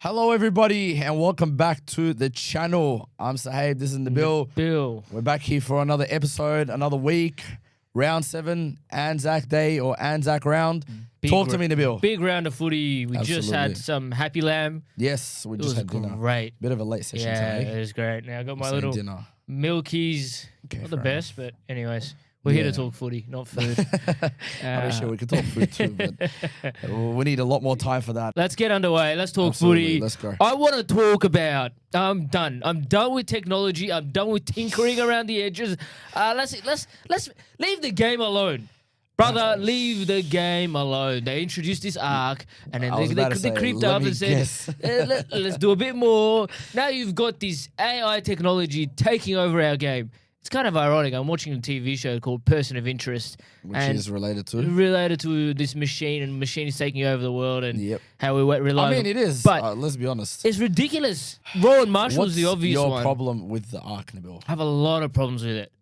Hello, everybody, and welcome back to the channel. I'm Sahib. This is the Bill. We're back here for another episode, another week. Round 7, Anzac Day or Anzac round. Talk to me, Nabil. Big round of footy. We just had some Happy Lamb. Yes, we just had dinner. Great. Bit of a late session today. Yeah, it was great. Now I got my little dinner. Milkies. Okay, Not the best, but anyways. We're here to talk footy, not food. I mean, sure, we could talk food too, but we need a lot more time for that. Let's get underway. Let's talk footy. Let's go. I want to talk about. I'm done. I'm done with technology. I'm done with tinkering around the edges. Let's leave the game alone. Brother, leave the game alone. They introduced this arc, and then they creeped up and said, let's do a bit more. Now you've got this AI technology taking over our game. It's kind of ironic. I'm watching a TV show called Person of Interest. Which is related to? Related to this machine, and machine is taking over the world, and how we rely on it is, but let's be honest. It's ridiculous. Rowan Marshall's the obvious one. What's your problem with the arc, Nabil? I have a lot of problems with it.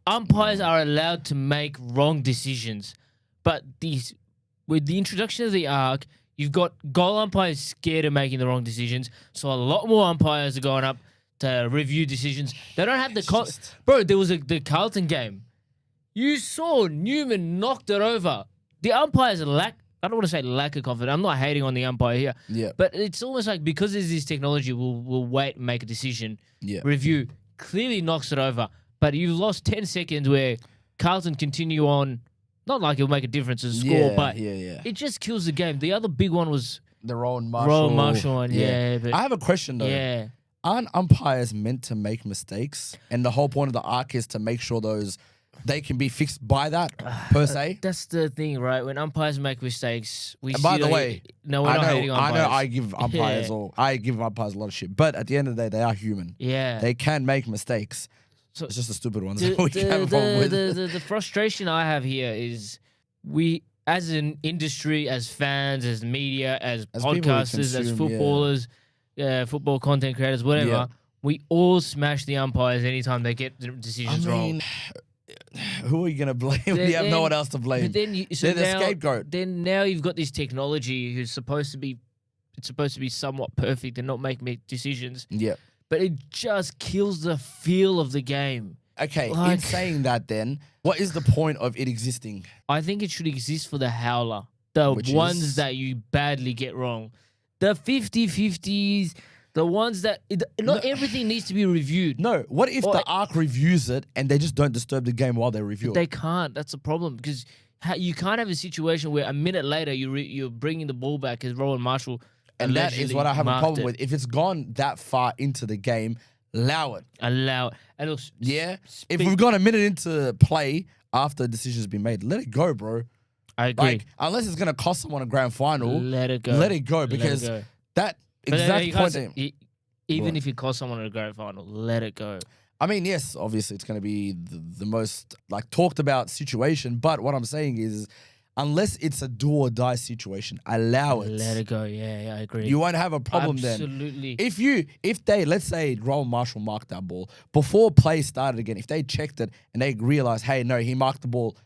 Umpires are allowed to make wrong decisions, but with the introduction of the arc, you've got goal umpires scared of making the wrong decisions, so a lot more umpires are going up to review decisions. They don't have bro, there was the Carlton game. You saw Newman knocked it over. The umpires I don't want to say lack of confidence. I'm not hating on the umpire here. Yeah. But it's almost like because there's this technology, we'll wait and make a decision. Yeah. Review. Clearly knocks it over. But you lost 10 seconds where Carlton continue on. Not like it'll make a difference in score, but it just kills the game. The other big one was the Rowan Marshall one. But I have a question though. Yeah. Aren't umpires meant to make mistakes? And the whole point of the arc is to make sure they can be fixed by that, per se? That's the thing, right? When umpires make mistakes, we're not hating umpires. I know I give umpires a lot of shit. But at the end of the day, they are human. Yeah. They can make mistakes. So it's just the stupid ones that we can have a problem with. The frustration I have here is we, as an industry, as fans, as media, as podcasters, as footballers, football content creators, whatever, we all smash the umpires anytime they get the decisions wrong. Who are you going to blame? You have no one else to blame. They're the scapegoat. Then now you've got this technology who's supposed to be somewhat perfect and not make decisions. Yeah. But it just kills the feel of the game. Okay, in saying that then, what is the point of it existing? I think it should exist for the howler. The ones that you badly get wrong. The 50-50s, the ones that... Not everything needs to be reviewed. No, what if the ARC reviews it and they just don't disturb the game while they review it? They can't. That's a problem because you can't have a situation where a minute later you're bringing the ball back as Rowan Marshall... And that is what I have a problem with. If it's gone that far into the game, allow it. And if we've gone a minute into play after a decision's been made, let it go, bro. I agree. Unless it's going to cost someone a grand final, let it go. Let it go because that exact point... Even if it costs someone a grand final, let it go. I mean, yes, obviously it's going to be the most talked about situation, but what I'm saying is... Unless it's a do or die situation, allow it. Let it go. Yeah, I agree. You won't have a problem then. Absolutely. If they, let's say Rowan Marshall marked that ball, before play started again, if they checked it and they realized, hey, no, he marked the ball,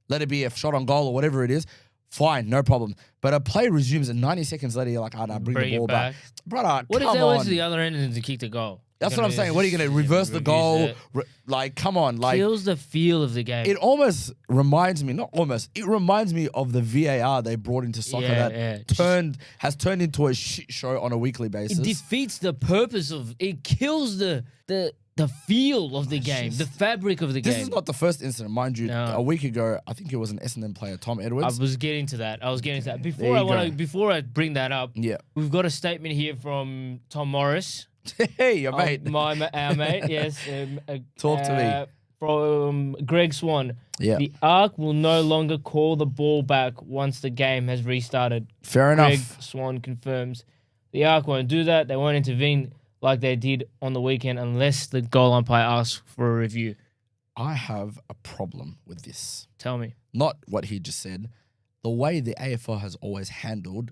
let it be a shot on goal or whatever it is, fine, no problem. But a play resumes and 90 seconds later, you're like, bring the ball back. Brother, what if they went to the other end and to kick the goal? That's what I'm saying. What are you going to reverse the goal? Come on. Kills the feel of the game. It almost reminds me, it reminds me of the VAR they brought into soccer has turned into a shit show on a weekly basis. It defeats the purpose it kills the feel of the game, the fabric of the game. This is not the first incident, mind you. A week ago, I think it was an EssenDONE player, Tom Edwards. I was getting to that. Before I bring that up, we've got a statement here from Tom Morris. Hey, your mate. Our mate, yes. Talk to me. From Greg Swan. Yeah. The ARC will no longer call the ball back once the game has restarted. Fair enough. Greg Swan confirms. The ARC won't do that. They won't intervene like they did on the weekend unless the goal umpire asks for a review. I have a problem with this. Tell me. Not what he just said. The way the AFL has always handled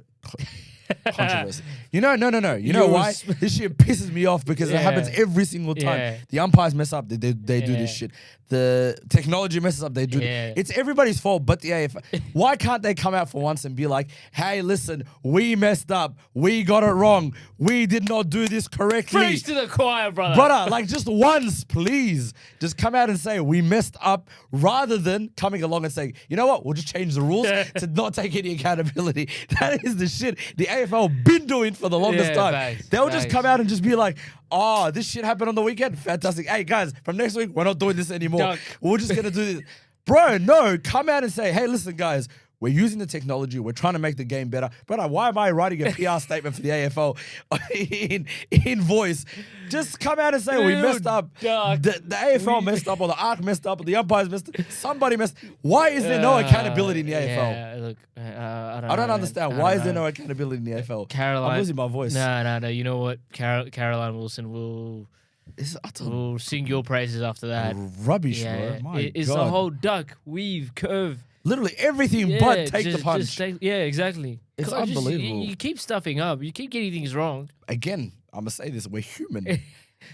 Controversy. You know, no. You know why? This shit pisses me off because it happens every single time. Yeah. The umpires mess up, they do this shit. The technology messes up, they do it. It's everybody's fault but the AFL. Why can't they come out for once and be like, hey, listen, we messed up. We got it wrong. We did not do this correctly. Preach to the choir, brother. Brother, like just once, please. Just come out and say we messed up rather than coming along and saying, you know what, we'll just change the rules to not take any accountability. That is the shit the AFL been doing for the longest time. Thanks, They'll just come out and just be like, oh, this shit happened on the weekend. Fantastic. Hey, guys, from next week, we're not doing this anymore. Duck. We're just going to do this. Bro, no, come out and say, hey, listen, guys, we're using the technology. We're trying to make the game better. Brother, why am I writing a PR statement for the AFL in voice? Just come out and say we messed up. The AFL messed up, or the ARC messed up, or the umpires messed up. Somebody messed up. Why is there no accountability in the AFL? Yeah, look, I don't understand. Why is there no accountability in the AFL? Caroline, I'm losing my voice. No. You know what? Caroline Wilson will sing your praises after that. Rubbish, bro. My it's God. the whole duck, weave, curve. Literally everything but take the punch. Exactly. It's unbelievable. You keep stuffing up. You keep getting things wrong. Again, I'm going to say this. We're human.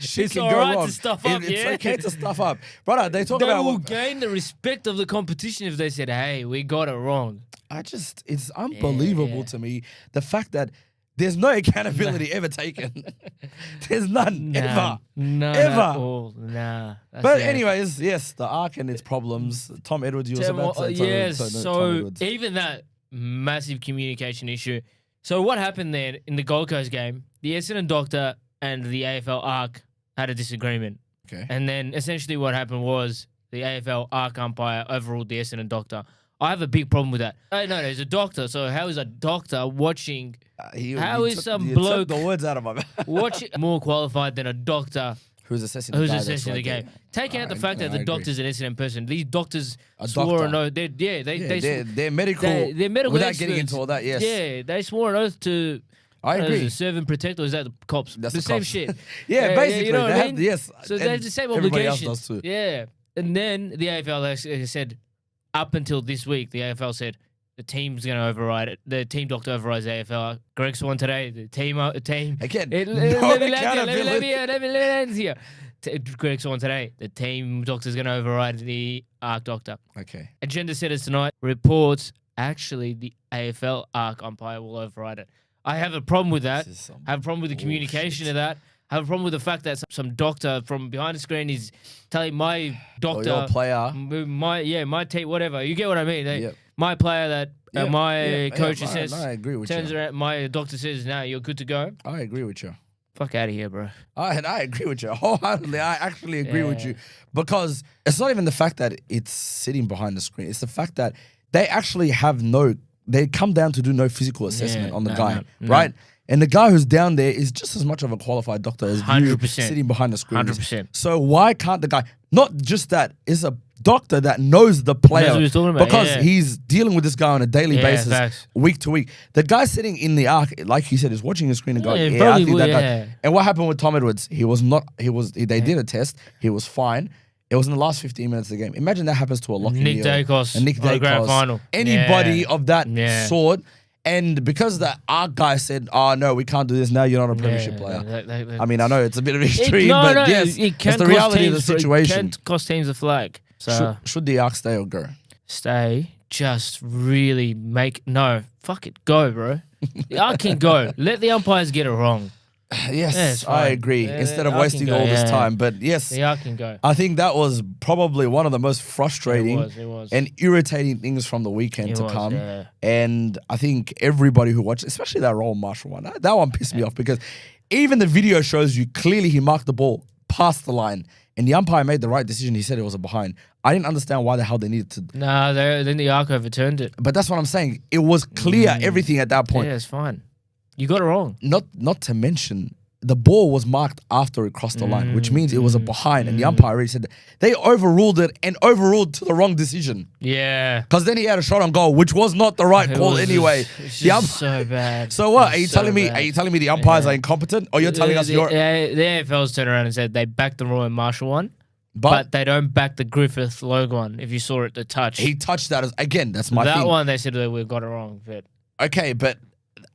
Shit It's can all go right wrong. to stuff up, It's yeah? okay to stuff up. Brother, they talk They about... will gain the respect of the competition if they said, hey, we got it wrong. It's unbelievable to me, the fact that there's no accountability ever taken. There's none, ever. None Ever. at all. Nah. But anyways, yes, the ARC and its problems. Tom Edwards, you were about to say. So even that massive communication issue. So what happened there in the Gold Coast game, the Essendon doctor and the AFL ARC had a disagreement. Okay. And then essentially what happened was the AFL ARC umpire overruled the Essendon doctor. I have a big problem with that. No, he's a doctor. So how is a doctor watching... How is some bloke the words out of my mouth? more qualified than a doctor who's assessing the game? Take out the fact that the doctor's an Essendon person. These doctors swore an oath. They're medical. They're medical without experts. getting into all that. Yes. Yeah, they swore an oath to. I agree. Serve and protect, or is that the cops? That's the the same cops. shit. Yeah, basically. You know what I mean? Yes. So they have the same everybody obligation. else does too. Yeah, and then the AFL said, up until this week, the AFL said the team's going to override it. The team doctor overrides the AFL. Greg Swan today, the team. Again, Let me land here. Greg Swan today, the team doctor's going to override the ARC doctor. Okay. Agenda setters tonight reports actually the AFL ARC umpire will override it. I have a problem with that. I have a problem with the communication of that. I have a problem with the fact that some doctor from behind the screen is telling my doctor, your player, my team, whatever. You get what I mean? Yep. My player that my coach says, I agree with turns you. around, my doctor says, "Now you're good to go." I agree with you. Fuck out of here, bro. I agree with you wholeheartedly. I actually agree with you because it's not even the fact that it's sitting behind the screen. It's the fact that they actually have they come down to do no physical assessment on the guy, right? And the guy who's down there is just as much of a qualified doctor as 100% sitting behind the screen. 100%. So why can't the guy, not just that, is a doctor that knows the player That's what he's talking about, because he's dealing with this guy on a daily basis, facts. week to week. The guy sitting in the ARC, like you said, is watching the screen and going, probably I think that will, guy. And what happened with Tom Edwards? They did a test. He was fine. It was in the last 15 minutes of the game. Imagine that happens to a Lockie Nick Dacos, and Nick on the grand Dacos, final. Anybody of that sort. And because the ARC guy said, "Oh no, we can't do this now. You're not a premiership player." I mean, I know it's a bit of extreme, but yes, it's the reality of the situation. It can cost teams a flag. So should the ARC stay or go? Stay. Just really fuck it, go, bro. The ARC can go. Let the umpires get it wrong. Yes, I agree. Instead of wasting all this time, but yes, the ARC can go. I think that was probably one of the most frustrating it was. and irritating things from the weekend to come. Yeah. And I think everybody who watched, especially that Roll Marshall one, that one pissed me off because even the video shows you clearly he marked the ball past the line and the umpire made the right decision. He said it was a behind. I didn't understand why the hell they needed to. No, then the ARC overturned it. But that's what I'm saying. It was clear, everything at that point. Yeah, it's fine. You got it wrong. Not to mention, the ball was marked after it crossed the line, which means it was a behind. And the umpire already said that. They overruled it and overruled to the wrong decision. Yeah. Because then he had a shot on goal, which was not the right call anyway. It's so bad. So what? Are you telling me the umpires are incompetent? Or you're telling us the AFL's turned around and said they backed the Roy Marshall one, but they don't back the Griffith Logue one. If you saw it, the touch. He touched that again, that's my thing. That one they said that we got it wrong. But okay, but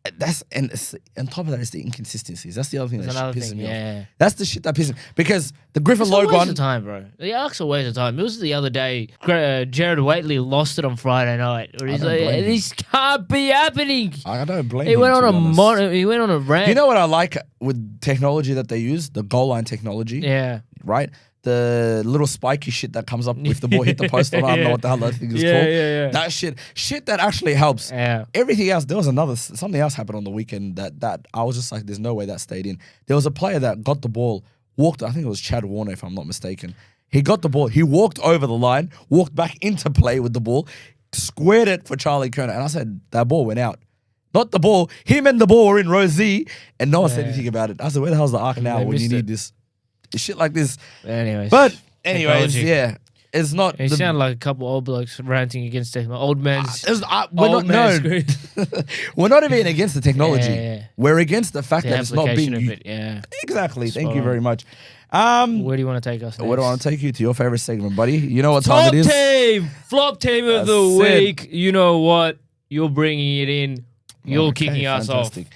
on top of that, it's the inconsistencies. That's the other thing That's that another pisses thing, me yeah. off. That's the shit that pisses me because the Griffin It's Logue a waste one. of time, bro. The Ark's a waste of time. It was the other day. Jared Waitley lost it on Friday night. Where he's like, this can't be happening. I don't blame He him. went on He went on a rant. You know what I like with technology that they use? The goal line technology. Yeah. Right? The little spiky shit that comes up if the ball hit the post or not. I don't know what the hell that thing is called. Yeah. That shit that actually helps. Yeah. Everything else, there was something else happened on the weekend that I was just like, there's no way that stayed in. There was a player that got the ball, walked, I think it was Chad Warner if I'm not mistaken. He got the ball, he walked over the line, walked back into play with the ball, squared it for Charlie Kerner. And I said, that ball went out. Not the ball. Him and the ball were in row Z and no one said anything about it. I said, where the hell's the Arc now when you need this? Shit like this. Anyways, technology. Yeah, it's not. You sound like a couple old blokes ranting against technology. Old men's. We're not even against the technology. Yeah. We're against the fact that it's not being used. Yeah, exactly. Spot Thank you on. very much. Where do you want to take us next? Where do I want to take you to your favorite segment, buddy? You know what time it is? Team, flop team of the That's it. week. You know what? You're bringing it in. You're kicking us fantastic. off.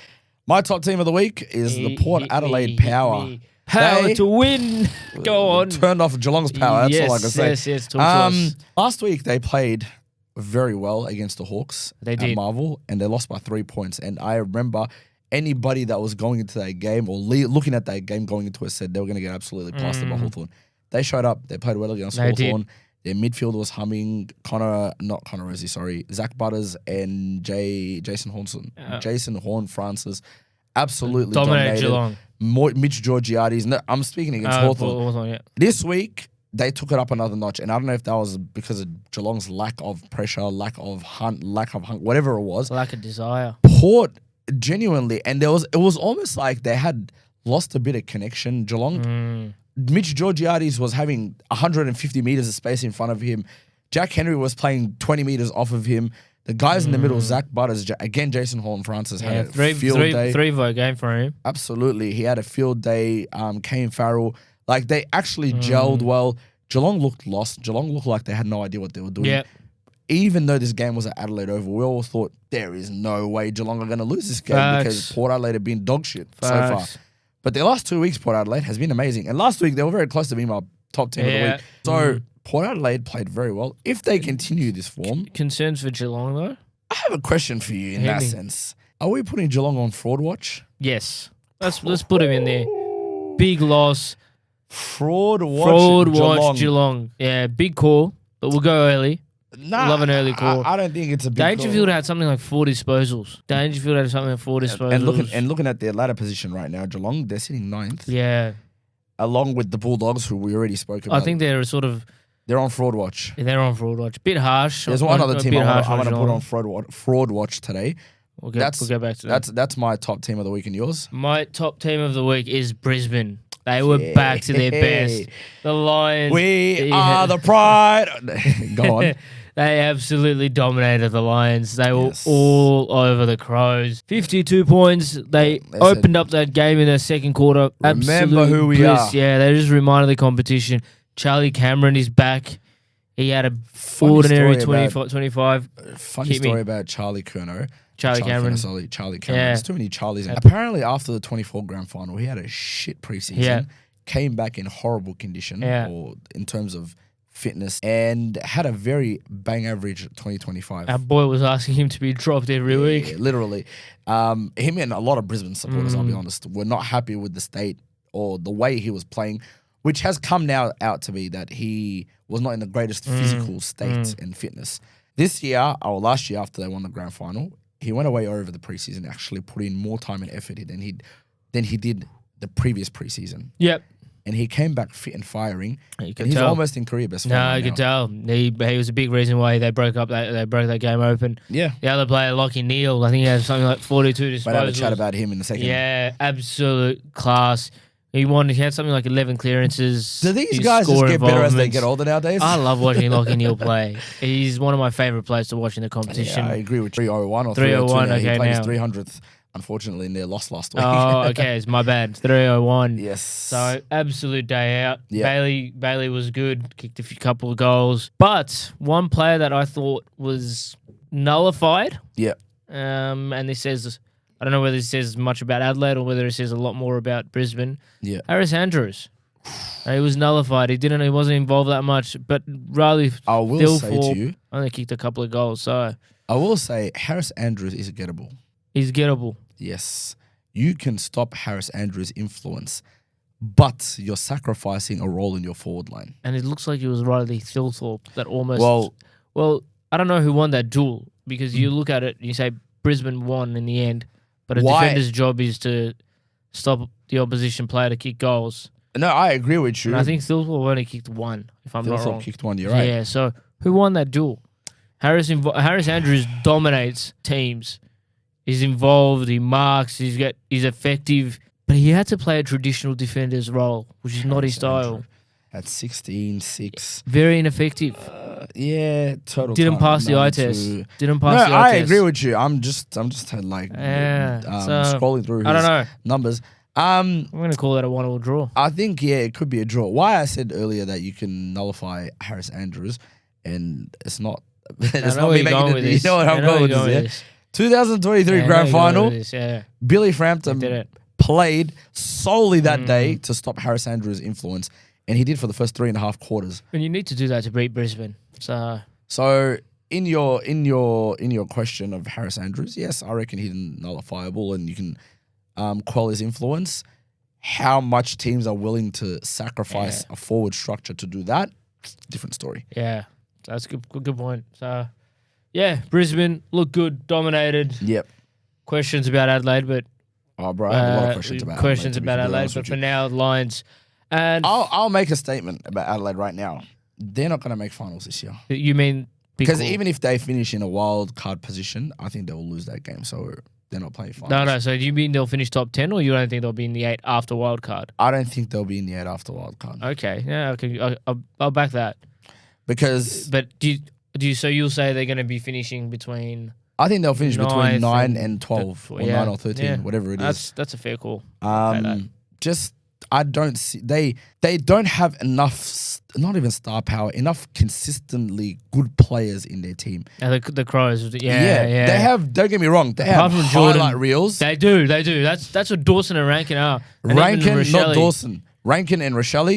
My top team of the week is the Port Adelaide Power. Power to win. Go on. Turned off Geelong's power. That's all I can say. Yes. Talk to us. Last week they played very well against the Hawks They at did. Marvel, and they lost by 3 points. And I remember anybody that was going into that game or looking at that game going into it said they were going to get absolutely plastered by Hawthorn. They showed up. They played well against They Hawthorn. Their midfield was humming. Zach Butters and Jason Horn-Francis absolutely dominated. Geelong. Mitch Georgiades. No, I'm speaking against Hawthorn. Yeah. This week, they took it up another notch. And I don't know if that was because of Geelong's lack of pressure, lack of hunt, whatever it was. Lack of desire. Port, genuinely, and it was almost like they had lost a bit of connection. Geelong, Mitch Georgiades was having 150 meters of space in front of him. Jack Henry was playing 20 meters off of him. The guys in the middle, Zach Butters, again, Jason Horn-Francis had a field day. Three-vote game for him. Absolutely. He had a field day. Kane Farrell. Like, they actually gelled well. Geelong looked lost. Geelong looked like they had no idea what they were doing. Yeah. Even though this game was at Adelaide Oval, we all thought there is no way Geelong are going to lose this game because Port Adelaide have been dog shit so far. But the last 2 weeks, Port Adelaide has been amazing. And last week, they were very close to being my top team of the week. So, Port Adelaide played very well. If they continue this form... Concerns for Geelong, though? I have a question for you in that sense. Are we putting Geelong on fraud watch? Yes. Let's put him in there. Big loss. Fraud watch Geelong. Yeah, big call, but we'll go early. Nah, Love an early call. I don't think it's a big Dangerfield call. had something like 4 disposals. And looking at their ladder position right now, Geelong, they're sitting 9th. Yeah. Along with the Bulldogs, who we already spoke about. I think they're sort of... They're on fraud watch. They're on fraud watch. Bit harsh. There's one other team I'm going to put on Geelong. fraud watch today. We'll go back to that. That's my top team of the week and yours. My top team of the week is Brisbane. They were back to their best. The Lions. We are the pride. Go on. They absolutely dominated the Lions. They were all over the Crows. 52 points. They opened up that game in the second quarter. Remember who we are. Yeah, they just reminded the competition. Charlie Cameron is back. He had a ordinary 25. Funny story about Charlie Cameron. Charlie Cameron. There's too many Charlies. Apparently, after the 24 grand final, he had a shit preseason. Yeah. Came back in horrible condition or in terms of fitness and had a very bang average 2025. Our boy was asking him to be dropped every week. Literally. Him and a lot of Brisbane supporters, I'll be honest, were not happy with the state or the way he was playing, which has come now out to be that he was not in the greatest physical state and fitness. This year, or last year after they won the grand final, he went away over the preseason, actually put in more time and effort than he did the previous preseason. Yep. And he came back fit and firing. You And he's almost in career best form. No, you could tell. He was a big reason why they broke that game open. Yeah. The other player, Lockie Neal, I think he had something like 42 disposals. But I had a chat about him in the second. Yeah, absolute class. He had something like 11 clearances. Do these guys just get better as they get older nowadays? I love watching Lockie Neal play. He's one of my favourite players to watch in the competition. Yeah, I agree with 301 or 301. 302 now. Okay, he played now. his 300th, unfortunately, in their loss last week. Oh, okay, it's my bad. 301. Yes. So absolute day out. Yeah. Bailey was good, kicked a couple of goals. But one player that I thought was nullified. Yeah. And this says I don't know whether it says much about Adelaide or whether it says a lot more about Brisbane. Yeah. Harris Andrews. He was nullified. He wasn't involved that much. But Riley I will say to you, only kicked a couple of goals. So I will say Harris Andrews is gettable. he's gettable. Yes. You can stop Harris Andrews' influence, but you're sacrificing a role in your forward line. And it looks like it was Riley Thilthorpe that almost... Well, I don't know who won that duel because you look at it and you say Brisbane won in the end, but a defender's job is to stop the opposition player to kick goals. no, I agree with you. And I think Thilthorpe only kicked one, if I'm not wrong. Thilthorpe kicked one, you're right. Yeah, so who won that duel? Harris Andrews dominates teams. He's involved, he marks, he's effective, but he had to play a traditional defender's role, which is not his style. At 16, 6. Very ineffective. Yeah, total. Didn't time, pass the eye 92. test. Didn't pass the eye I test. agree with you. I'm just like scrolling through I don't know. numbers. I'm going to call that a 1-1 draw. I think, it could be a draw. Why I said earlier that you can nullify Harris Andrews, and it's not. It's not me making it. You know what I'm going with this. 2023 grand final. Billy Frampton played solely that day to stop Harris Andrews' influence, and he did for the first 3.5 quarters. And you need to do that to beat Brisbane. So in your question of Harris Andrews, yes, I reckon he's nullifiable, and you can quell his influence. How much teams are willing to sacrifice a forward structure to do that? Different story. Yeah, that's a good point. So, yeah, Brisbane looked good, dominated. Yep. Questions about Adelaide, but oh, bro, I have a lot of questions about Adelaide. But for now, Lions. And I'll make a statement about Adelaide right now. They're not going to make finals this year. You mean because even if they finish in a wild card position, I think they will lose that game. So they're not playing finals. No. So do you mean they'll finish top 10, or you don't think they'll be in the 8 after wild card? I don't think they'll be in the 8 after wild card. Okay, yeah, okay, I'll back that. But do you? So you'll say they're going to be finishing between? I think they'll finish between 9 and 12, or 9 or 13, whatever it is. That's a fair call. I don't see they don't have enough, not even star power, enough consistently good players in their team. The Crows, They have. Don't get me wrong. They have highlight reels. They do. That's what Dawson and Rankin are. And Rankin, not Dawson. Rankin and Rochelle,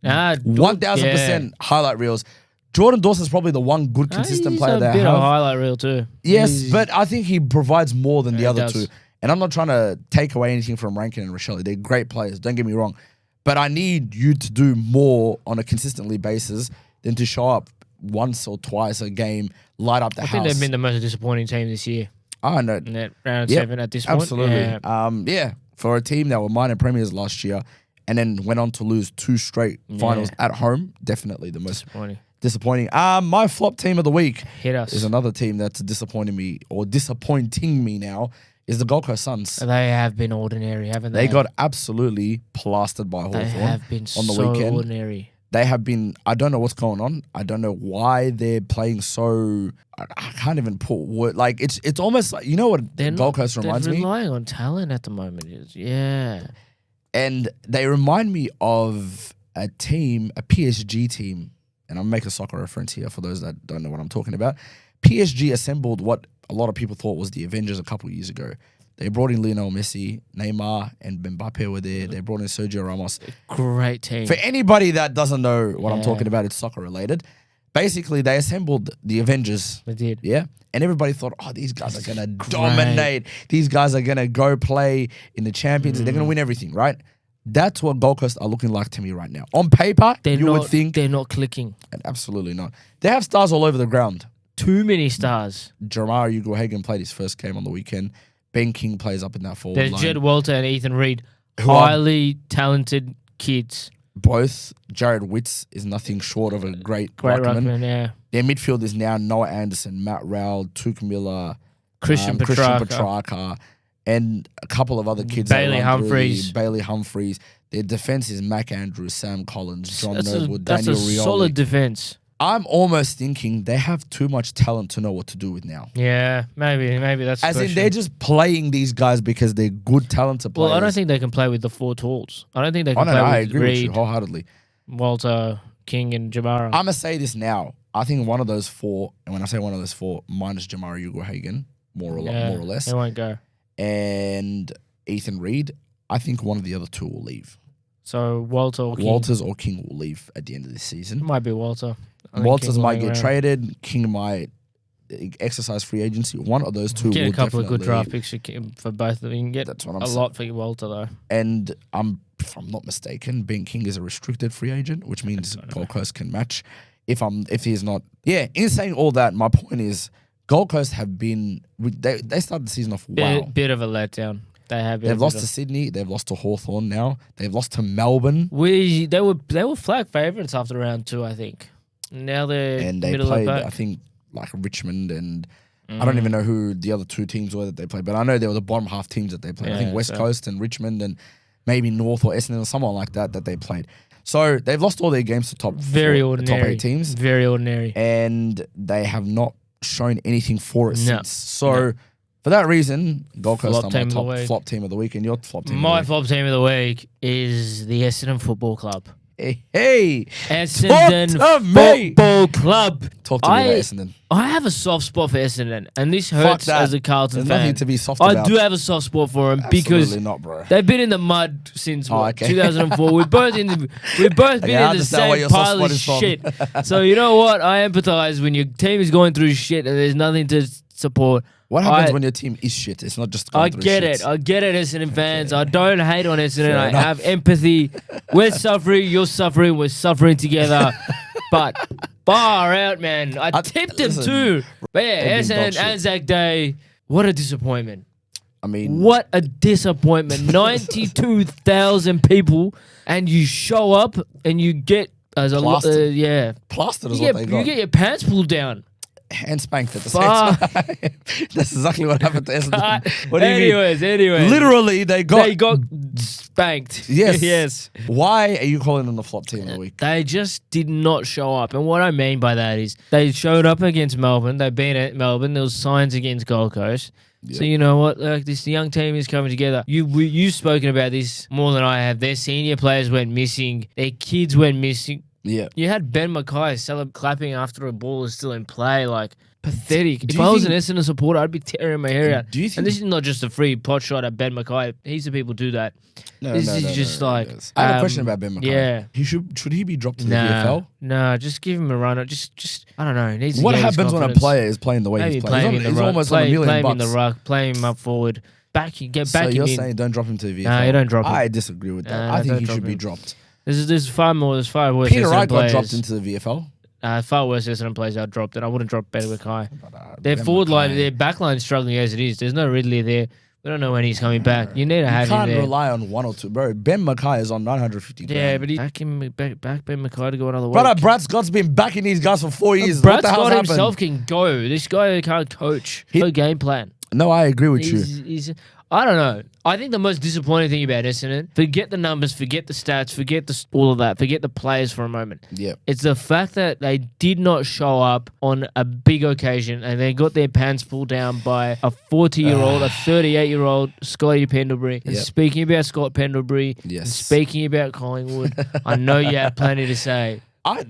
1,000% highlight reels. Jordan Dawson's probably the one good consistent player they have. He's a bit of a highlight reel too. Yes, but I think he provides more than the other two. And I'm not trying to take away anything from Rankin and Rochelle. They're great players, don't get me wrong. But I need you to do more on a consistently basis than to show up once or twice a game, light up the house. I think they've been the most disappointing team this year. I know. In that round 7 at this point. Absolutely. For a team that were minor premiers last year and then went on to lose 2 straight finals at home, definitely the most disappointing. My flop team of the week Hit us. is another team that's disappointing me now. Is the Gold Coast Suns. They have been ordinary, haven't they? They got absolutely plastered by Hawthorn on the weekend. Ordinary. They have been, I don't know what's going on. I don't know why they're playing so, I can't even put word, like it's almost like, you know what Gold Coast reminds me? They're relying on talent at the moment. Yeah. And they remind me of a PSG team, and I'm making a soccer reference here for those that don't know what I'm talking about. PSG assembled what a lot of people thought was the Avengers a couple of years ago. They brought in Lionel Messi, Neymar, and Mbappe were there. They brought in Sergio Ramos. Great team. For anybody that doesn't know what I'm talking about, it's soccer related. Basically, they assembled the Avengers. They did. Yeah. And everybody thought, these guys are going to dominate. These guys are going to go play in the Champions. They're going to win everything, right? That's what Gold Coast are looking like to me right now. On paper, would think they're not clicking. And absolutely not. They have stars all over the ground. Too many stars. Jeremiah Ugle-Hagan played his first game on the weekend. Ben King plays up in that forward line. There's Jed Walter and Ethan Reed. Highly talented kids. Both. Jared Witts is nothing short of a great ruckman. Yeah. Their midfield is now Noah Anderson, Matt Rowell, Tuke Miller, Christian Petrarca, and a couple of other kids. Bailey Humphreys. Their defense is Mac Andrews, Sam Collins, John Noble, Daniel Rioli. That's a solid defense. I'm almost thinking they have too much talent to know what to do with now. Yeah, maybe that's as in they're just playing these guys because they're good, talented players. Well, I don't think they can play with the 4 tools. I don't think they can play with I agree Reed, with you wholeheartedly. Walter, King, and Jamara. I'm gonna say this now. I think one of those 4, and when I say one of those 4, minus Jamara Ugle-Hagan, more or less, they won't go. and Ethan Reid, I think one of the other two will leave. So Walter or King? Walters or King will leave at the end of this season. It might be Walter. I think Walters King might will get hang around. traded. King might exercise free agency. One of those two Get will a couple of good definitely draft picks for both of them. You can get That's what I'm a saying. lot for Walter, though. And if I'm not mistaken, Ben King is a restricted free agent, which means Gold Coast can match. If he's not, in saying all that, my point is Gold Coast have been they started the season off Bit of a letdown. They've lost to Sydney, they've lost to Hawthorn now, they've lost to Melbourne, They were flag favourites after round 2, I think. Now they're and they middle played of the I pack. think like Richmond and I don't even know who the other two teams were that they played, but I know they were the bottom half teams that they played. I think Yeah, West so- Coast and Richmond and maybe North or Essendon or someone like that they played. So they've lost all their games to top Ordinary. 8 teams, Very ordinary. and they have not shown anything for it No. since. So for that reason, Gold Coast Flop are my team of the top week. flop team of the week, and your flop team. My of the flop team of the week is the Essendon Football Club. week. Hey, Essendon Talk to me. Football Club. talk to me about Essendon. I have a soft spot for Essendon, and this Fuck hurts that. as a Carlton There's fan. nothing to be soft I about. do have a soft spot for them because Absolutely not, bro. they've been in the mud since Oh, okay. 2004. We've both been I in the understand where same your soft pile spot of is from. shit. So you know what? I empathise when your team is going through shit and there's nothing to support. What happens I- when your team is shit? It's not just. I going through get shit. it. I get it, Essendon fans. I don't hate on Essendon. Fair I enough. have empathy. We're suffering. You're suffering. We're suffering together. But far out, man. I tipped him listen, too. But yeah, they've been dog Essendon, shit. Anzac Day. What a disappointment. I mean, What a disappointment. 92,000 people, and you show up and you get as a lot. Plastered. Yeah. plastered is You what they get, got. you get your pants pulled down. Hand spanked at the Fuck. same time. That's exactly what happened to Essendon. What do you mean? Anyways. Literally, they got spanked. Yes. Yes. Why are you calling them the flop team of the week? They just did not show up. And what I mean by that is they showed up against Melbourne. They beat at Melbourne. There was signs against Gold Coast. So you know what? Like this young team is coming together. You've spoken about this more than I have. Their senior players went missing. Their kids went missing. Yeah. You had Ben Mackay clapping after a ball is still in play. Like, pathetic. Do If you I was an think- Essendon supporter, I'd be tearing my hair out. Do you think? And this is not just a free pot shot at Ben Mackay. Heaps of people do that. This is just like, I have a question about Ben McCarthy. yeah. Should he be dropped to the Nah, VFL? nah, just give him a run. Just I don't know. He needs to What get his happens when a confidence. player is playing the way Maybe he's play playing? him in the He's ruck. almost play, on $1 million play him in bucks. the ruck. Play him up forward. Get So back you're him in. saying don't drop him to the VFL? Nah, you don't drop him. I disagree with that. Nah, I think don't he drop should be him. dropped. There's far more. There's far worse. Peter Essendon Wright got players. dropped into the VFL. Far worse Essendon players I dropped, and I wouldn't drop Ben Mackay. But, Their Ben forward line, Mackay- their back line is struggling as it is. There's no Ridley there. We don't know when he's coming back. You need to You have him can't there. rely on one or two, bro. Ben Mackay is on 950 grand. Yeah, but he back Ben Mackay to go another week. Brother, Brad Scott's been backing these guys for 4 years. Brad what the hell's Scott happened? himself can go. This guy can't coach. No game plan. No, I agree with you. He's I don't know. I think the most disappointing thing about Essendon, forget the numbers, forget the stats, forget all of that, forget the players for a moment. Yeah. It's the fact that they did not show up on a big occasion and they got their pants pulled down by a 40-year-old, a 38-year-old Scotty Pendlebury. And Yep. speaking about Scott Pendlebury, and Yes. speaking about Collingwood, I know you have plenty to say.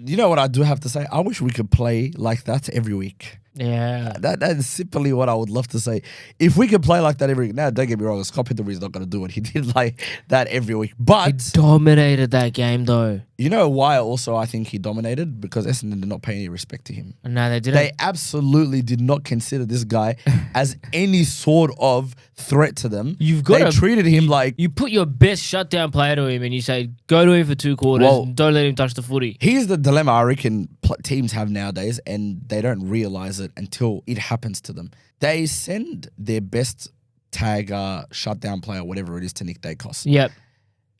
You know what I do have to say? I wish we could play like that every week. Yeah. That is simply what I would love to say. If we could play like that every week, now don't get me wrong, Scott Pendlebury's not going to do what he did like that every week. He But dominated that game, though. you know why also I think he dominated? Because Essendon did not pay any respect to him. No, they didn't. They absolutely did not consider this guy as any sort of threat to them. You've got They to- treated him like You put your best shutdown player to him and you say, go to him for 2 quarters Well- and don't let him touch the footy. here's the dilemma I reckon teams have nowadays, and they don't realize it until it happens to them. They send their best tagger, shutdown player, whatever it is, to Nick Dacos. Yep.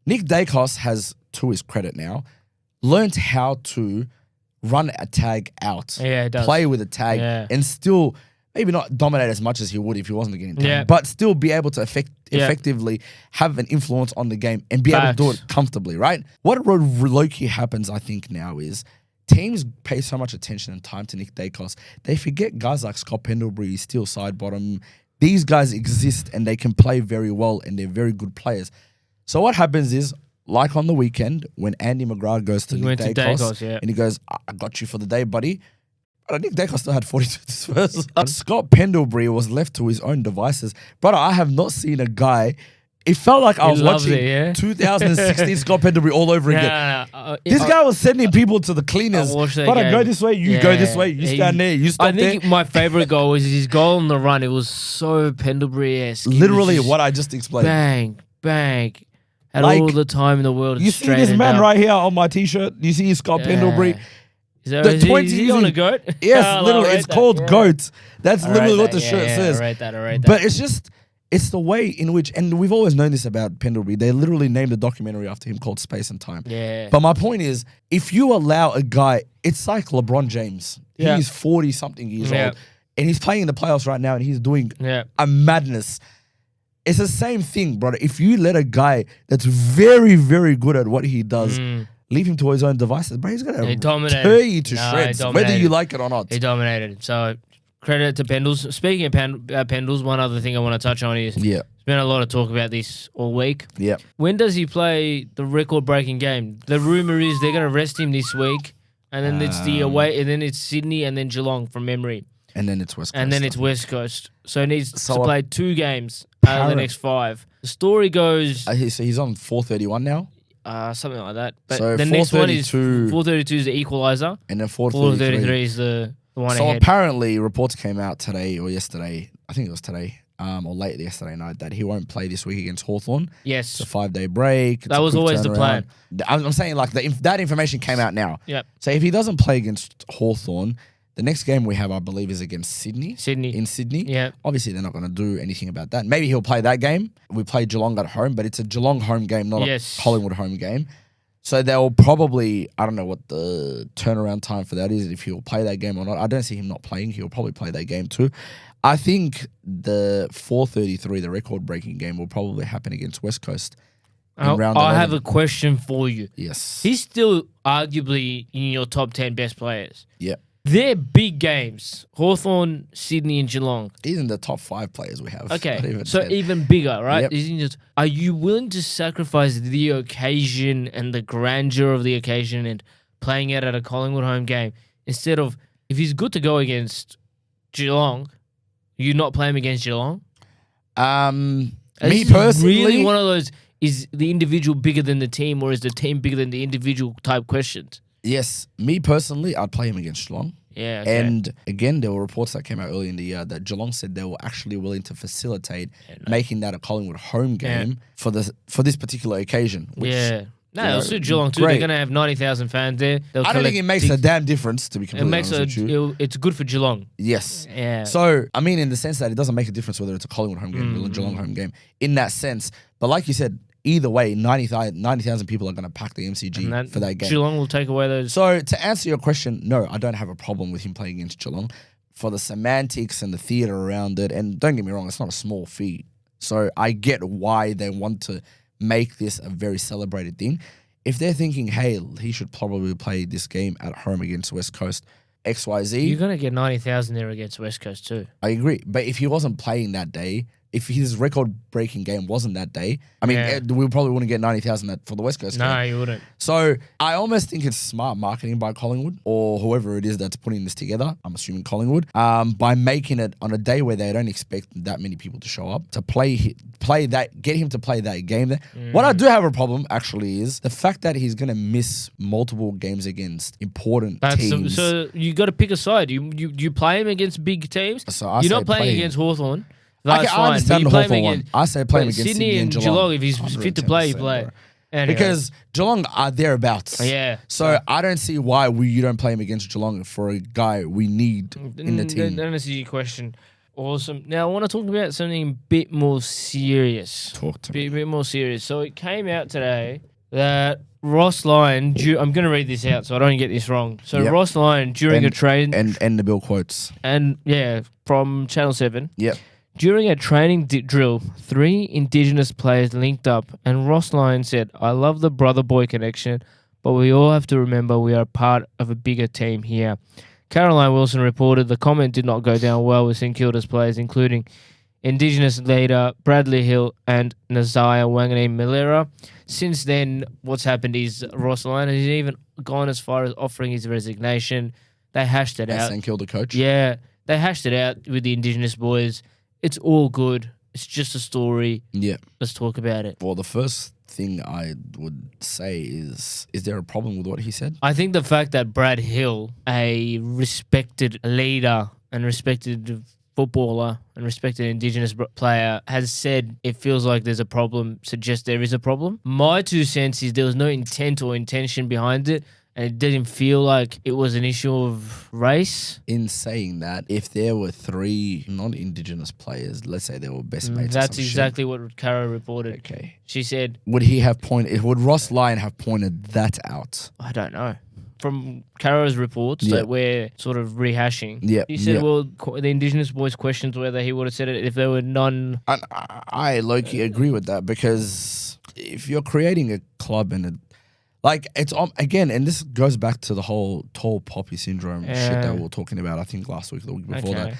Nick Dacos has, to his credit now, learned how to run a tag out, Yeah, it does. play with a tag, Yeah. and still maybe not dominate as much as he would if he wasn't getting tagged, Yeah. but still be able to Yeah. effectively have an influence on the game and be able to do Facts. it comfortably, right? What low-key happens, I think, now is teams pay so much attention and time to Nick Dacos, they forget guys like Scott Pendlebury, Steel Side Bottom. These guys exist and they can play very well and they're very good players. So what happens is, like on the weekend, when Andy McGrath goes to He Nick went to Dacos, Dacos, yeah. and he goes, I got you for the day, buddy. Nick Decker still had 42 disposals. Scott Pendlebury was left to his own devices. Brother, I have not seen a guy. It felt like I was watching 2016 Scott Pendlebury all over again. This guy was sending people to the cleaners. Brother, go this way, you go this way, you stand there, you stop there. I think my favourite goal was his goal on the run. It was so Pendlebury-esque. Literally what I just explained. Bang, bang. Had all the time in the world. You see this man right here on my t-shirt? You see Scott Pendlebury? Is he on a goat? Yes, literally. It's called goat. That's literally what the shirt says. I rate that. But it's the way in which, and we've always known this about Pendlebury, they literally named a documentary after him called Space and Time. Yeah. But my point is, if you allow a guy, it's like LeBron James. Yeah. He's 40-something years old, and he's playing in the playoffs right now, and he's doing a madness. It's the same thing, brother. If you let a guy that's very, very good at what he does leave him to his own devices, bro, he's going to tear you to shreds, whether you like it or not. He dominated. So credit to Pendles. Speaking of Pendles, one other thing I want to touch on is there's been a lot of talk about this all week. Yeah. When does he play the record-breaking game? The rumor is they're going to rest him this week, and then it's the away, and then it's Sydney, and then Geelong from memory. And then it's West Coast. And then it's West Coast. So he needs to play 2 games out of the next 5. The story goes... so he's on 431 now? Something like that. But so the next one is 432 is the equaliser. And then 433 is the one so ahead. Apparently reports came out today or yesterday, I think it was today, or late yesterday night, that he won't play this week against Hawthorn. Yes. It's a 5-day break. That was always the plan. I'm saying like that information came out now. Yep. So if he doesn't play against Hawthorn, the next game we have, I believe, is against Sydney. In Sydney. Yeah. Obviously, they're not going to do anything about that. Maybe he'll play that game. We play Geelong at home, but it's a Geelong home game, not a Collingwood home game. So they'll probably, I don't know what the turnaround time for that is, if he'll play that game or not. I don't see him not playing. He'll probably play that game too. I think the 433, the record-breaking game, will probably happen against West Coast. I have a question for you. Yes. He's still arguably in your top 10 best players. Yeah. They're big games. Hawthorn, Sydney, and Geelong. He's in the top 5 players we have. Okay, so even bigger, right? Yep. Are you willing to sacrifice the occasion and the grandeur of the occasion and playing it at a Collingwood home game instead of, if he's good to go against Geelong, you not play him against Geelong? Me personally, really one of those, is the individual bigger than the team, or is the team bigger than the individual type questions? Yes, me personally, I'd play him against Geelong. Yeah, okay. And again, there were reports that came out early in the year that Geelong said they were actually willing to facilitate making that a Collingwood home game for this particular occasion. Which, it'll suit Geelong too. Great. They're going to have 90,000 fans there. I don't think it makes a damn difference, to be completely honest with you. It's good for Geelong. Yes. Yeah. So, I mean, in the sense that it doesn't make a difference whether it's a Collingwood home game or a Geelong home game, in that sense. But like you said, either way, 90,000 people are going to pack the MCG for that game. Geelong will take away those. So to answer your question, no, I don't have a problem with him playing against Geelong. For the semantics and the theatre around it, and don't get me wrong, it's not a small fee. So I get why they want to make this a very celebrated thing. If they're thinking, hey, he should probably play this game at home against West Coast, XYZ. You're going to get 90,000 there against West Coast too. I agree. But if he wasn't playing that day, if his record-breaking game wasn't that day, I mean, we probably wouldn't get 90,000 for the West Coast game. No, you wouldn't. So I almost think it's smart marketing by Collingwood, or whoever it is that's putting this together. I'm assuming Collingwood, by making it on a day where they don't expect that many people to show up to play that, get him to play that game there. What I do have a problem actually is the fact that he's going to miss multiple games against important teams. So you got to pick a side. You play him against big teams. So you're not playing against Hawthorn. That's I understand the Hawthorn one. I say play him against Sydney and Geelong. If he's fit to play, you play. Anyway. Because Geelong are thereabouts. Yeah. So I don't see why you don't play him against Geelong for a guy we need in the team. That answers your question. Awesome. Now, I want to talk about something a bit more serious. Talk to me. A bit more serious. So it came out today that Ross Lyon, I'm going to read this out so I don't get this wrong. So Ross Lyon, during a train... And the bill quotes. And, from Channel 7. Yep. During a training drill, 3 Indigenous players linked up, and Ross Lyon said, "I love the brother-boy connection, but we all have to remember we are part of a bigger team here." Caroline Wilson reported the comment did not go down well with St Kilda's players, including Indigenous leader Bradley Hill and Nazaya Wangani Milera. Since then, what's happened is Ross Lyon has even gone as far as offering his resignation. They hashed it out. Killed the coach. Yeah, they hashed it out with the Indigenous boys. It's all good. It's just a story. Yeah. Let's talk about it. Well, the first thing I would say is there a problem with what he said? I think the fact that Brad Hill, a respected leader and respected footballer and respected Indigenous player, has said it feels like there's a problem, suggests there is a problem. My 2 cents is there was no intent or intention behind it, and it didn't feel like it was an issue of race. In saying that, if there were 3 non-Indigenous players, let's say they were best mates, That's exactly what Cara reported. Okay. She said, would Ross Lyon have pointed that out? I don't know. From Cara's reports that we're sort of rehashing, he said, well, the Indigenous boys questioned whether he would have said it if there were none. And I low-key agree with that, because if you're creating a club and it's again, and this goes back to the whole tall poppy syndrome shit that we were talking about, I think last week or the week before that.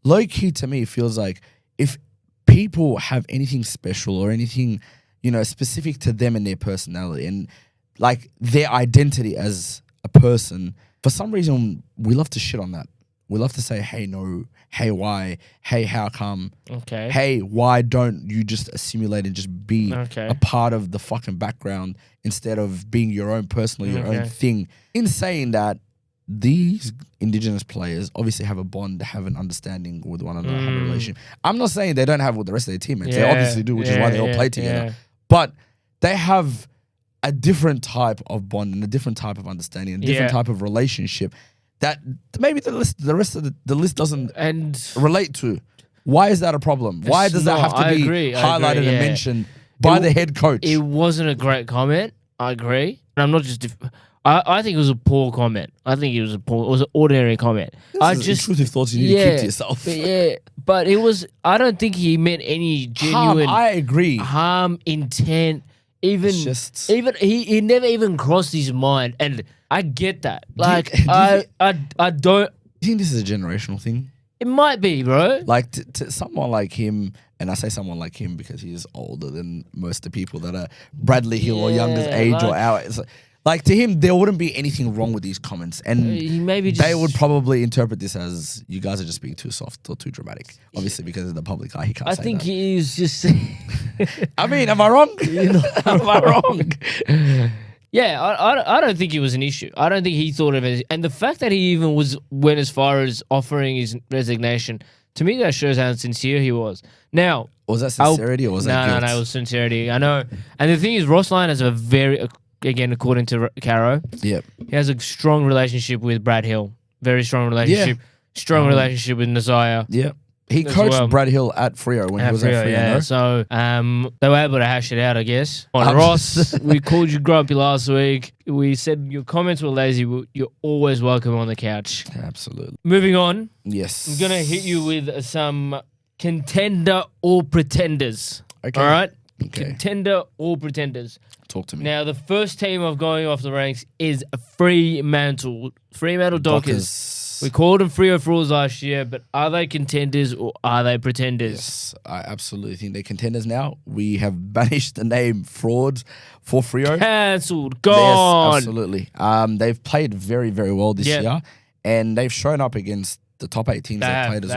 Low-key to me feels like if people have anything special or anything, specific to them and their personality and like their identity as a person, for some reason we love to shit on that. We love to say, hey, no, hey, why, hey, how come, hey, why don't you just assimilate and just be a part of the fucking background instead of being your own personal, your own thing. In saying that, these Indigenous players obviously have a bond, have an understanding with one another, have a relationship. I'm not saying they don't have with the rest of their teammates. They obviously do, which is why they all play together. But they have a different type of bond and a different type of understanding, a different type of relationship that maybe the rest of the list doesn't relate to. Why is that a problem? Why does that have to be highlighted and mentioned by the head coach? It wasn't a great comment. I agree. And I'm not just... I think it was a poor comment. I think it was an ordinary comment. Intrusive thoughts you need to keep to yourself. But it was... I don't think he meant any genuine... I agree. Harm, intent... Even he never even crossed his mind, and I get that. Like I don't. You think this is a generational thing? It might be, bro. Like to someone like him, and I say someone like him because he is older than most of the people that are Bradley Hill or Younger's age or ours. Like to him, there wouldn't be anything wrong with these comments, and they would probably interpret this as you guys are just being too soft or too dramatic. Obviously, because of the public eye, he can't. I think that. He is just. I mean, am I wrong? Am I wrong? Yeah, I don't think it was an issue. I don't think he thought of it, and the fact that he even went as far as offering his resignation, to me, that shows how sincere he was. Now, was that sincerity or was that guilt? No, it was sincerity. I know, and the thing is, Ross Lyon has a very. Again, according to Caro, he has a strong relationship with Brad Hill. Very strong relationship. Strong relationship with Nasiah. Yeah. He coached Brad Hill at Freo when he was at Freo. Yeah. So they were able to hash it out, I guess. On Ross, we called you grumpy last week. We said your comments were lazy. You're always welcome on the couch. Absolutely. Moving on. Yes. I'm going to hit you with some contender or pretenders. Okay. All right? Okay. Contender or pretenders. Talk to me. Now, the first team of going off the ranks is Fremantle. Fremantle Dockers. We called them Freo Frauds last year, but are they contenders or are they pretenders? Yes, I absolutely think they're contenders now. We have banished the name Frauds for Freo. Cancelled. Gone. Yes, absolutely. They've played very, very well this year, and they've shown up against the top 8 teams they've played as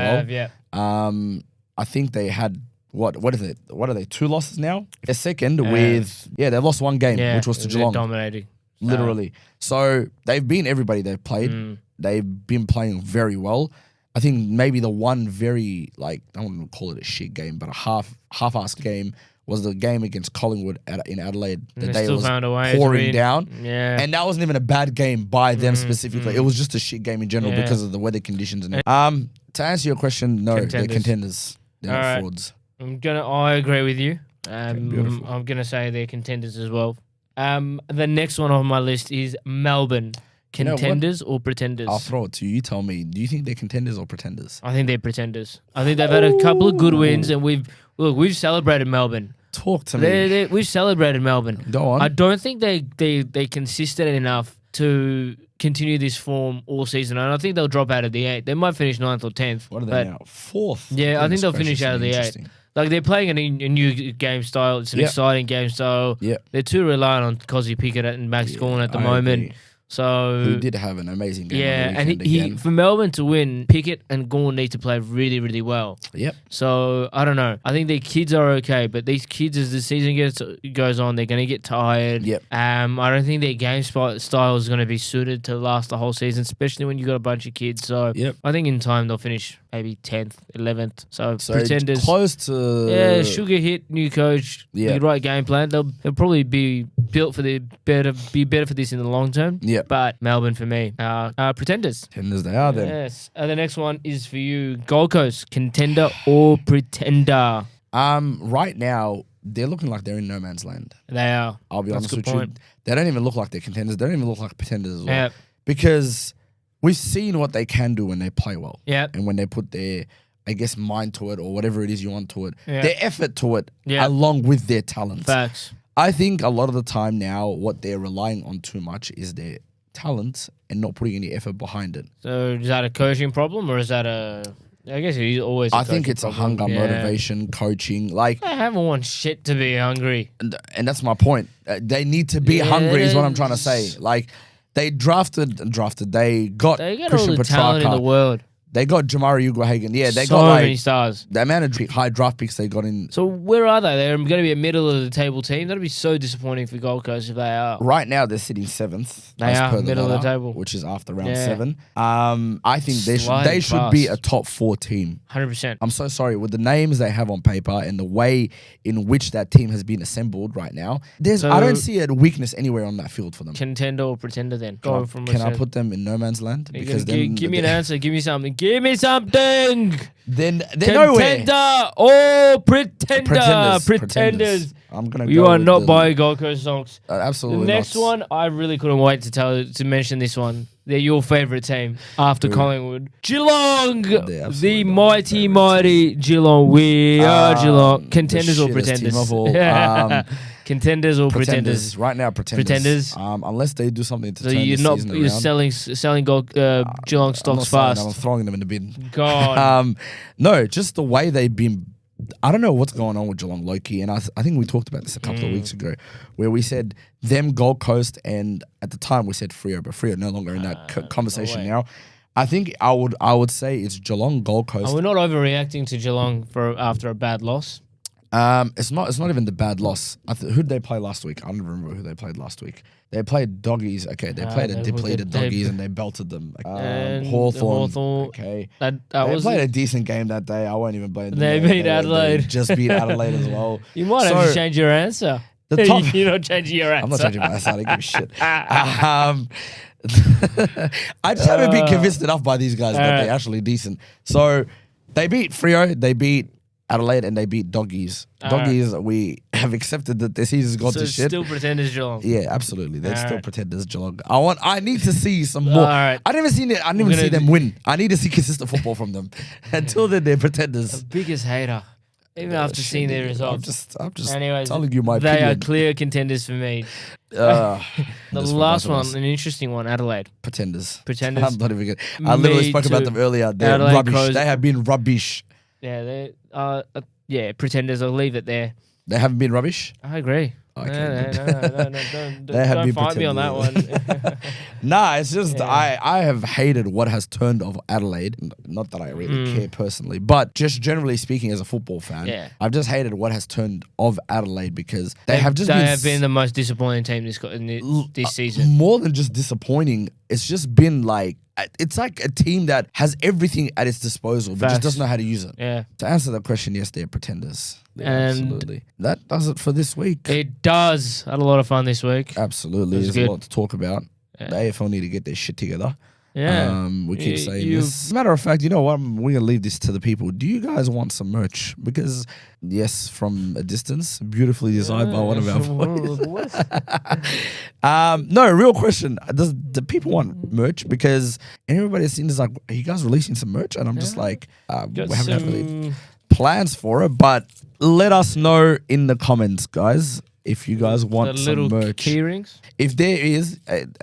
well. I think they had... What are they? 2 losses now? They're second with... Yeah, they lost 1 game, which was to Geelong. Dominating. Literally. So they've been everybody they've played. They've been playing very well. I think maybe the one very, I don't want to call it a shit game, but a half-assed game was the game against Collingwood in Adelaide. The day it was pouring down. Yeah. And that wasn't even a bad game by them specifically. It was just a shit game in general because of the weather conditions. And to answer your question, no, they're contenders. They're not frauds. I agree with you. I'm gonna say they're contenders as well. The next one on my list is Melbourne. Contenders or pretenders? I'll throw it to you. You tell me. Do you think they're contenders or pretenders? I think they're pretenders. I think they've had a couple of good wins, and we've celebrated Melbourne. Talk to me. We've celebrated Melbourne. Go on. I don't think they consistent enough to continue this form all season, and I think they'll drop out of the 8. They might finish 9th or 10th. What are they now? 4th. Yeah, I think they'll finish out of the 8. Like, they're playing a new game style. It's an exciting game style. Yeah. They're too reliant on Cozzy Pickett and Max Gawn at the moment. So Who did have an amazing game. yeah, on the and weekend he again. for Melbourne to win, Pickett and Gawn need to play really, really well. Yep. So I don't know. I think the kids are okay, but these kids, as the season goes on, they're going to get tired. Yep. I don't think their game style is going to be suited to last the whole season, especially when you got a bunch of kids. So Yep. I think in time they'll finish maybe 10th, 11th. So So Pretenders. close to Yeah, sugar hit, new coach, Yeah. the right game plan. They'll probably be built for better for this in the long term. Yep. But Melbourne for me, Pretenders. Contenders they are then. Yes. The next one is for you, Gold Coast, contender or pretender? Right now they're looking like they're in no man's land. They are. I'll be That's honest a with good you. point. They don't even look like they're contenders. They don't even look like pretenders as well. Yeah. Because we've seen what they can do when they play well. Yeah. And when they put their, I guess, mind to it or whatever it is you want to it, Yeah. their effort to it, Yeah. along with their talent. Facts. I think a lot of the time now, what they're relying on too much is their talent and not putting any effort behind it. So is that a coaching problem or is that I guess it's always a I think coaching it's a problem. hunger, Yeah. motivation, coaching, like, I haven't want shit to be hungry. and that's my point. They need to be Yeah, hungry, is what I'm trying to say. Like, they drafted. They got They got Christian all the talent in the Petrarca. world. They got Jamari Uguahagan. Yeah, they So got many like stars. the amount of high draft picks they got in. So where are they? They're going to be a middle of the table team. That'd be so disappointing for Gold Coast if they are. Right now, they're sitting 7th. They as are, per middle of the ladder, table. which is after round Yeah. 7. I think they Sliding should be a fast. top 4 team. 100%. I'm so sorry with the names they have on paper and the way in which that team has been assembled right now. I don't see a weakness anywhere on that field for them. Contender or pretender then? Can I- Going from can I pretend. put them in no man's land? You Because gotta then give me an answer. Give me something. Give me something. Then they're nowhere. Contender or pretender? Pretenders. Pretenders. I'm gonna. You go are with not the- buying Gold Coast songs. Absolutely. The next not. one, I really couldn't wait to mention this one. They're your favourite team after Who? Collingwood. Geelong! They're The absolutely not my mighty, favourite mighty Geelong. We are Geelong. Contenders the or shittest pretenders? team of all. Contenders or pretenders? Right now, pretenders. Pretenders. Unless they do something to So turn you're this not season you're around. selling gold, Geelong I'm stocks not selling them, I'm fast. throwing them in the bin. God. No, just the way they've been. I don't know what's going on with Geelong Loki, and I think we talked about this a couple of weeks ago, where we said them Gold Coast, and at the time we said Freo, but Freo no longer in that conversation way. now. I think I would say it's Geelong Gold Coast. We're not overreacting to Geelong after a bad loss. It's not even the bad loss. Who did they play last week? I don't remember who they played last week. They played Doggies. Okay, they played a depleted Doggies and they belted them. And Hawthorn. Hawthorn. Okay. That They was played a decent game that day. I won't even blame them. They beat Adelaide. They just beat Adelaide as well. You might have So, to change your answer. the top- You're not changing your answer. I'm not changing my answer. I don't give a shit. I just haven't been convinced enough by these guys that they're actually decent. So they beat Freo, they beat Adelaide, and they beat Doggies. Doggies, we have accepted that their season's gone So to shit. still pretenders Geelong. Yeah, absolutely. They're still Alright. pretenders, Geelong. I need to see some more. Alright. I didn't even see them win. I need to see consistent football from them. Until then, they're pretenders. Biggest hater. Even after seeing their results. I'm just Anyways, telling you my they opinion. are clear contenders for me. The The last one, an interesting one, Adelaide. Pretenders. Pretenders. I'm not even good. I literally Me spoke about too. them earlier. They're Adelaide rubbish. Crows. They have been rubbish. Yeah, pretenders. I'll leave it there. They haven't been rubbish. I agree. Okay, No, don't They have been fight me on that one. Nah, it's just Yeah. I have hated what has turned of Adelaide. Not that I really care personally, but just generally speaking as a football fan, Yeah. I've just hated what has turned of Adelaide because they have been the most disappointing team this season. more than just disappointing. It's just been like it's like a team that has everything at its disposal, but just Facts. doesn't know how to use it. Yeah, To answer that question, yes, they're pretenders. Yeah, And- absolutely. That does it for this week. it does. Had a lot of fun this week. Absolutely. It was There's good. a lot to talk about. Yeah. The AFL need to get their shit together. Yeah, We keep You- saying you- this. As a matter of fact, you know what? We're going to leave this to the people. Do you guys want some merch? Because, yes, from a distance, beautifully designed by one of our boys. No, real question. Do people want merch? Because everybody's seen is like, are you guys releasing some merch? And I'm just like, Got we haven't had really some- plans for it. But let us know in the comments, guys, if you guys want the some little merch. key rings. If there is, and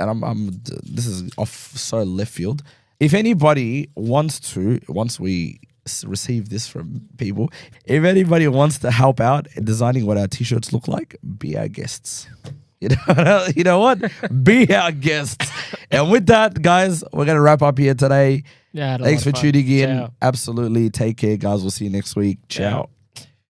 this is off so left field. If anybody wants to, once we receive this from people, if anybody wants to help out in designing what our t-shirts look like, be our guests. You know what? Be our guests. And with that, guys, we're going to wrap up here today. Yeah, Thanks for tuning in. Ciao. Absolutely. Take care, guys. We'll see you next week. Ciao.